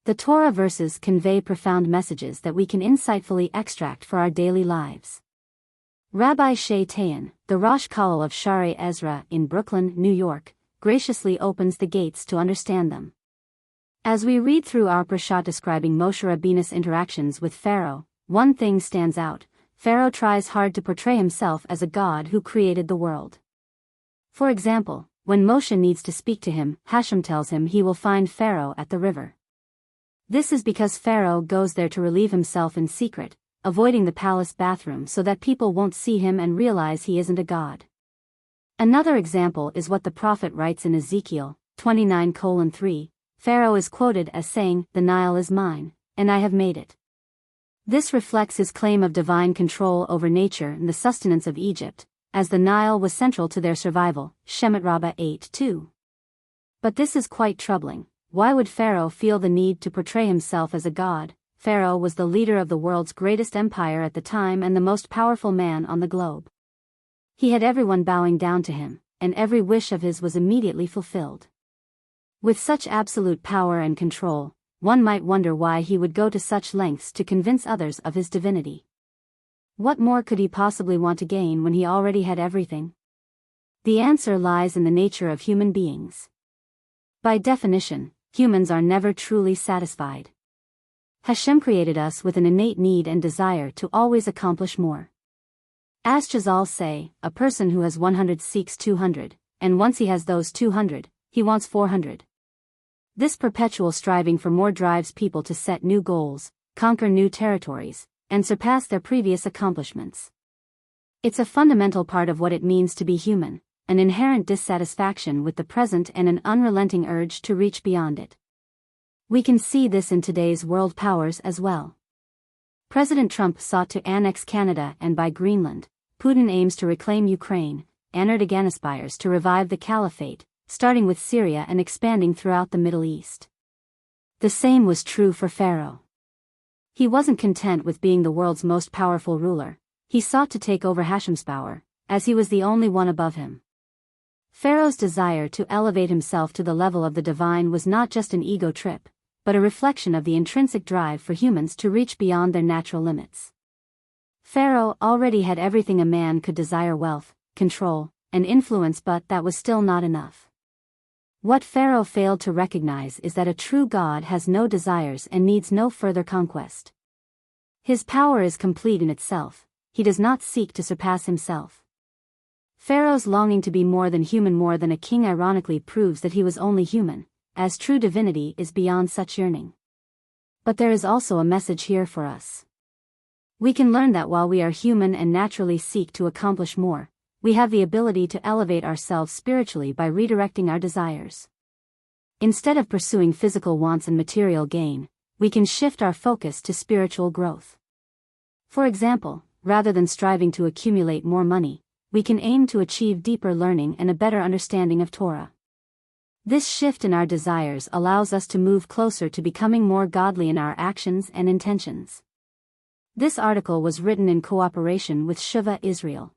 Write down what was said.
The Torah verses convey profound messages that we can insightfully extract for our daily lives. Rabbi Shay Tahan, the Rosh Kollel of Sha'arei Ezra in Brooklyn, New York, graciously opens the gates to understand them. As we read through our parsha describing Moshe Rabbeinu's interactions with Pharaoh, one thing stands out: Pharaoh tries hard to portray himself as a god who created the world. For example, when Moshe needs to speak to him, Hashem tells him he will find Pharaoh at the river. This is because Pharaoh goes there to relieve himself in secret, avoiding the palace bathroom so that people won't see him and realize he isn't a god. Another example is what the prophet writes in Ezekiel 29:3. Pharaoh is quoted as saying, "The Nile is mine, and I have made it." This reflects his claim of divine control over nature and the sustenance of Egypt, as the Nile was central to their survival, Shemot Rabbah 8:2. But this is quite troubling. Why would Pharaoh feel the need to portray himself as a god? Pharaoh was the leader of the world's greatest empire at the time and the most powerful man on the globe. He had everyone bowing down to him, and every wish of his was immediately fulfilled. With such absolute power and control, one might wonder why he would go to such lengths to convince others of his divinity. What more could he possibly want to gain when he already had everything? The answer lies in the nature of human beings. By definition, humans are never truly satisfied. Hashem created us with an innate need and desire to always accomplish more. As Chazal say, a person who has 100 seeks 200, and once he has those 200, he wants 400. This perpetual striving for more drives people to set new goals, conquer new territories, and surpass their previous accomplishments. It's a fundamental part of what it means to be human, an inherent dissatisfaction with the present and an unrelenting urge to reach beyond it. We can see this in today's world powers as well. President Trump sought to annex Canada and buy Greenland. Putin aims to reclaim Ukraine, and Erdogan aspires to revive the caliphate, starting with Syria and expanding throughout the Middle East. The same was true for Pharaoh. He wasn't content with being the world's most powerful ruler. He sought to take over Hashem's power, as he was the only one above him. Pharaoh's desire to elevate himself to the level of the divine was not just an ego trip, but a reflection of the intrinsic drive for humans to reach beyond their natural limits. Pharaoh already had everything a man could desire: wealth, control, and influence, but that was still not enough. What Pharaoh failed to recognize is that a true God has no desires and needs no further conquest. His power is complete in itself. He does not seek to surpass himself. Pharaoh's longing to be more than human, more than a king, ironically proves that he was only human, as true divinity is beyond such yearning. But there is also a message here for us. We can learn that while we are human and naturally seek to accomplish more, we have the ability to elevate ourselves spiritually by redirecting our desires. Instead of pursuing physical wants and material gain, we can shift our focus to spiritual growth. For example, rather than striving to accumulate more money, we can aim to achieve deeper learning and a better understanding of Torah. This shift in our desires allows us to move closer to becoming more godly in our actions and intentions. This article was written in cooperation with Shuvah Israel.